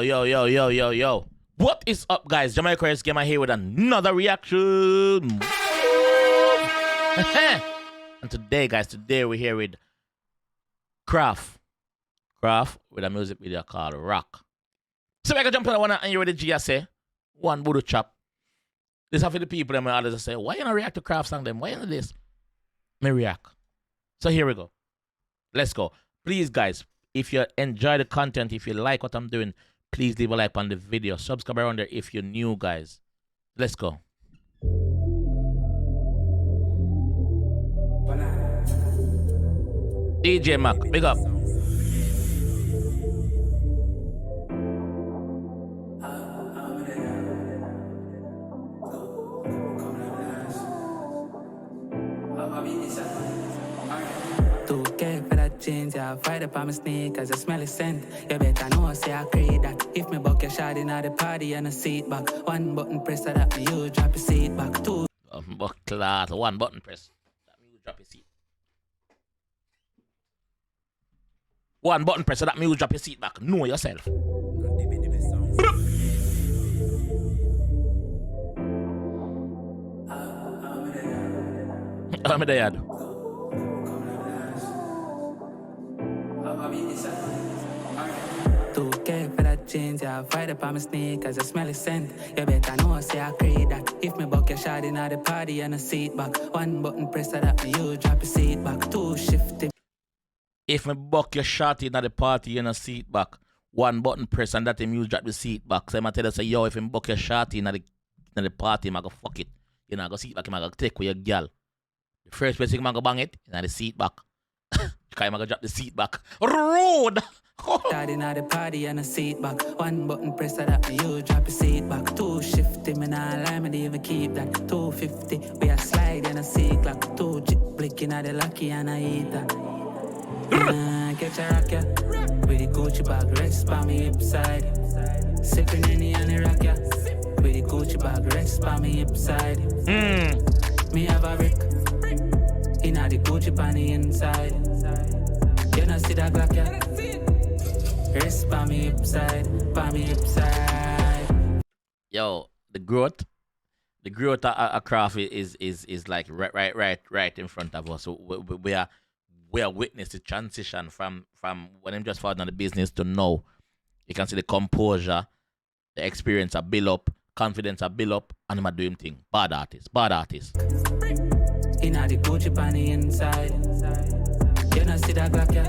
Yo. What is up, guys? JAMAICA'S Gamer here with another reaction. And today, guys, we're here with Kraff. Kraff with a music video called Rock. So I can jump on one and you ready, G, I say, one voodoo chop. This is for the people and others say, why you not react to Kraff song them? Why you not this? Me react. So here we go. Let's go. Please, guys, if you enjoy the content, if you like what I'm doing, please leave a like on the video. Subscribe around there if you're new, guys. Let's go. DJ Mac, big up. Jeans, yeah, fight up on my sneakers, I smell a scent. You better know, say I create that. If me buck your shot in the party and a seat back. One button press that you drop your seat back. Two. Buck class, one button press. That means you drop your seat. One button press that means you drop your seat back. Know yourself. I'm there. $2K for that jeans, yeah, fight up on my sneakers, I smell a scent. You better know, say I create that. If me buck your shot in the party and a seat back. One button press that you drop your seat back. Two shifty. If me buck your shot in the party and a seat back. One button press and that you drop the seat back. So I'm tell you, say, yo, if me buck your shot in the party, I'm gonna fuck it. You know, I go seat back, I'm gonna take with your girl. The first place I'm gonna bang it, in the seat back. I'm gonna drop the seat back. Road! Shot in the party and a seat back. One button press that you drop your seat back. Two shifty, me nah lie, me even keep that. 250, we a slide in a seat clock. Two chick blicking at the lucky and I eat that. Catch a rock ya. With the Gucci bag, rest by me hip side. Sipping any and the rock ya. With the Gucci bag, rest by me hip side. Me have a brick. Inna the Gucci pan the inside. You know see that Glock ya. Rest by me hip side. Yo, the growth of Kraff is like right in front of us. So we are witnessing the transition from when I'm just starting on the business to now. You can see the composure, the experience are build up, confidence are build up, and I'm doing thing. Bad artist. Inna the Gucci pan the inside. You know see that Glock ya.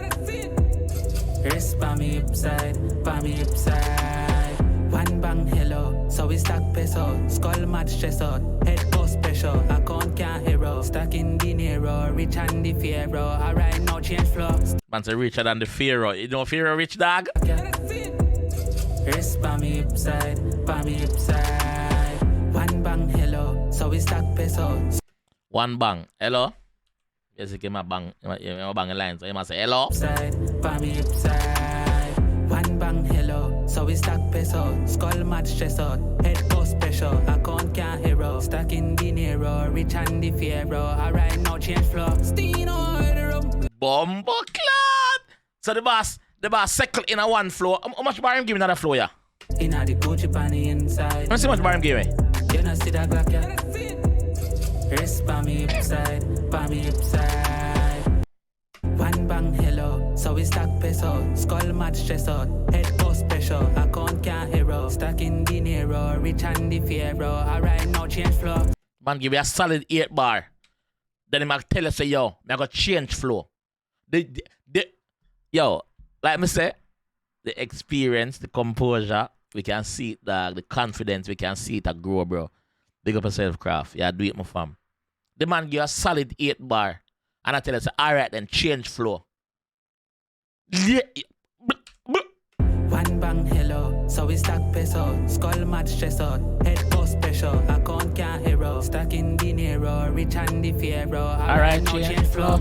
Rest by me hip side. One bang hello, so we stack peso. Skull match stress out, head post pressure. Account can't hero, stuck in dinero. Rich and the Pharaoh, alright now change flow. Man say richer than the Pharaoh. You know Pharaoh rich dog? Rest by me hip side. One bang hello, so we stack peso. One bang, hello? Yes, you can bang a line, so you must say hello. Hip side. One bang hello, so we stack peso. Skull match stress out, head post pressure. Account can't hero, stuck in dinero. Rich and the Pharaoh, alright now change flow. Bombo clad. So the boss circle in a one flow. How much bar him giving another flow, yeah? Inna the Gucci pan the inside. Let's see how much bar him giving. You know see that Glock ya. Rest by me hip side. One bang hello, so we stack peso. Skull match stress out, head post pressure. Account can't hero, stuck in dinero. Rich and the Pharaoh, alright now change flow. Man give you a solid 8 bar. Then he might tell you say, yo, I got change flow. Yo, like me say, the experience, the composure, we can see it, the confidence, we can see it grow, bro. Big up yourself, Kraff. Yeah, do it, my fam. The man give you a solid 8 bar. And I tell you, say, alright then, change flow. Yeah. One bang hello, so we stack peso. Skull match stress out, head post pressure. Account can't hero, stuck in dinero. Rich and the Pharaoh, alright now change flow.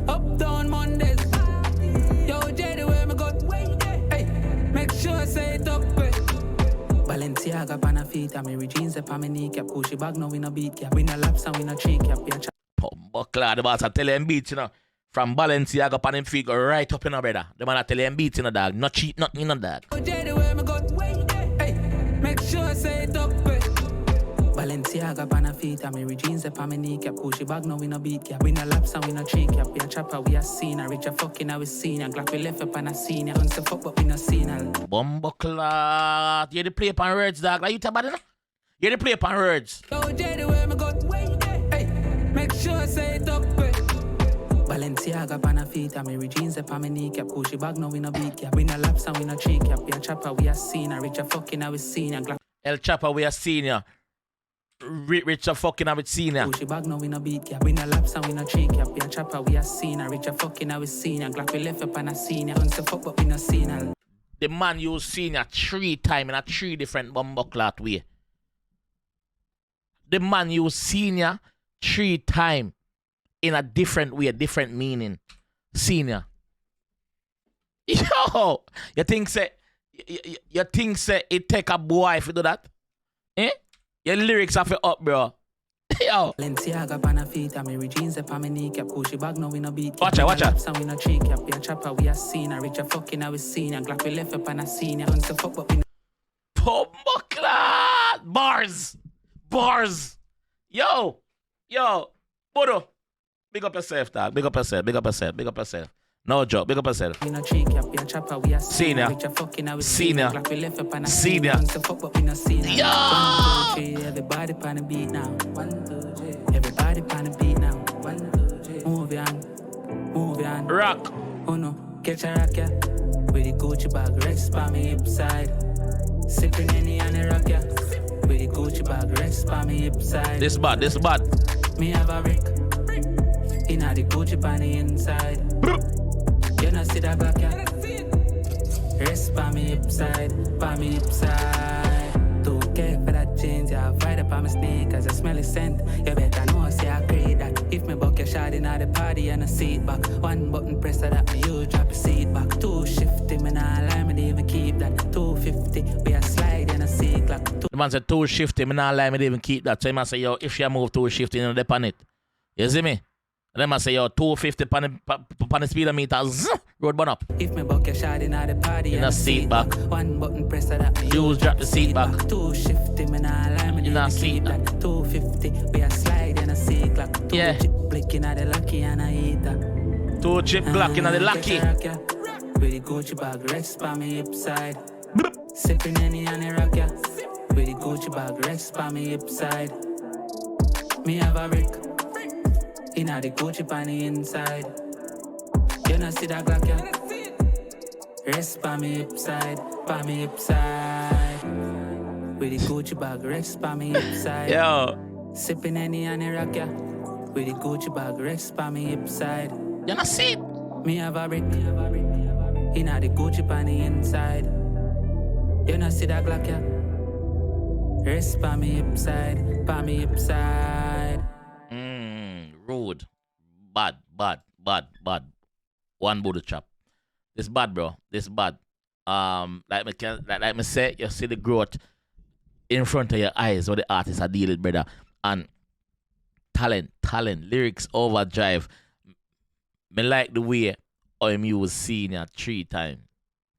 Up down Mondays. Yo, Jay, where me go? Hey, make sure I say it up quick. Balenciaga pan a feet, and me jeans up on me kneecap. Pushy bag, no we no beat cap. We no laps and we no tree cap. Buckler, the boss, I tell him beat, you know. From Balenciaga on him feet go right up in a brother. The man I tell you I'm beating a dog. Not cheat, nothing in a dog. Make sure I say it up. Balenciaga on her feet and me jeans up on me kneecap. Push bag now we no beat cap. We no laps and we no tree cap. We a chopper, we a senior. Rich a fucking now we senior. Glock we left up on a senior. Don't say fuck but we no senior. Bumbleclot. You the play upon words, dog. Like you tell bad enough? You the play upon words. Make sure I say it up. Balenciaga on her feet and me jeans up on me kneecap. Push bag now we no beat cap. We no laps and we no tree cap. We a chopper, we a senior. Rich a fucking now we senior. Glock El Chopper, we a senior. Rich a fucking with senior. Push bag now we no beat cap. We no laps and we no tree cap. We a chopper, we a senior. Rich a fucking now we senior. Glock we left up on a senior. Don't say fuck but we no senior. The man use senior 3 times in a 3 different bumbleclot way. The man use senior 3 times in a different way, different meaning. Senior. Yo, you think say it take a boy if you do that? Eh? Your lyrics have it up, bro. Yo. Balenciaga on her feet and me jeans up on me kneecap. Push bag now we no beat. Watch out. And we no tree cap. We a chopper, we a senior. Rich a fucking now we senior. Glock we left up on a senior. Don't say fuck but we no. Bumbleclot. Bars. Yo. Bodo. Big up yourself, dog. Big up yourself. No joke. Big up yourself. We no tree cap. We a chopper, we a senior. Rich a fucking now we Senior. Glock we left up on a Senior. Don't say fuck but we no senior. Yo. 1, 2, 3. Everybody on the beat now. 1, 2, 3. Everybody on the beat now. 1, 2, 3. Move on. Rock. Oh no, catch a rock ya. With the Gucci bag, rest by me hip side. Sipping any on the rock ya. With the Gucci bag, rest by me hip side. This bad. Me have a brick. Inna the Gucci on the inside. You know see that black ya. Rest by me hip side. 2K for that jeans, yeah. Fight up on my sneakers, I smell the scent. You better know, say I create that. If me buck your shot inna the party and a seat back. 1 button press that me use, drop your seat back. 2 shifty, me nah lie, me even keep that. 250, we a slide in a seat clock. The man said 2 shifty, me not lie, me even keep that. So he must say, yo, if you move 2 shifty, you know, dep on it. You see me? And then I say, yo, 250 pan the speedometer, road burn up. If me buck your shot in the party in a seat back. 1 button press that me use, drop the seat back. 2 shifty, me nah lie, me in keep that. 250, we a slide in a seat clock. 2 chip blick in the lucky and I eat that. 2 chip glock in the lucky. With the Gucci bag, rest by me hip side. Sipping any on the rock, yeah. With the Gucci bag, rest by me hip side. Me have a brick. Inna the Gucci on the inside. You know see that Glock, yeah? Rest by me hip side. With the Gucci bag, rest by me hip side. Yo. Sipping any on the rock, yeah? With the Gucci bag, rest by me hip side. You know see it? Me have a brick. Inna the Gucci on the inside. You know see that Glock, yeah? Rest by me hip side. Rude. Bad. 1 Buddha chop. This bad, bro. This bad. Like me say, you see the growth in front of your eyes what the artists are dealing, brother. And talent, lyrics overdrive. Me like the way I'm use senior 3 times.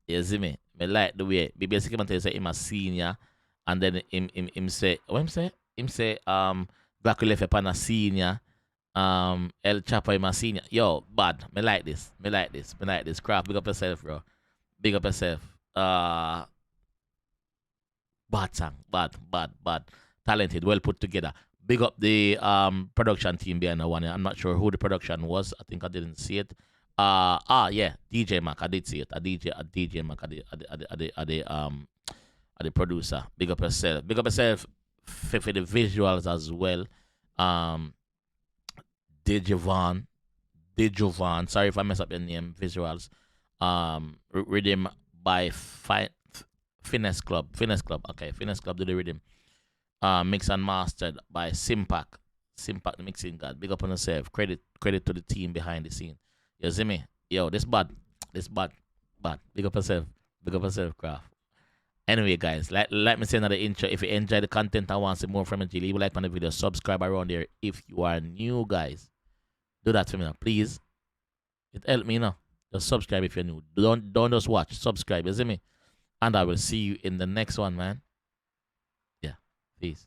You see me? Me like the way. Basically, man tell you say him a senior, and then him say, what him say? Him say, Black left upon a senior. El Chopper him a senior. Yo, bad. Me like this. Kraff, big up yourself, bro. Big up yourself. Bad song. Bad. Talented, well put together. Big up the production team behind the one. I'm not sure who the production was. I think I didn't see it. Yeah, DJ Mac. I did see it. DJ Mac. The producer. Big up yourself. Big up yourself for the visuals as well. Dejovan. Sorry if I mess up your name. Visuals. Rhythm by Finesse Club. Okay, Finesse Club do the rhythm. Mix and mastered by Simpac, the mixing god. Big up on yourself. Credit to the team behind the scene. You see me? Yo, this bad. Big up yourself, Kraff. Anyway, guys, like me say another intro. If you enjoy the content and want to see more from me, leave a like on the video, subscribe around there. If you are new, guys, do that for me now, please. It helped me, you know. Just subscribe if you're new. Don't just watch. Subscribe, you see me? And I will see you in the next one, man. Yeah. Peace.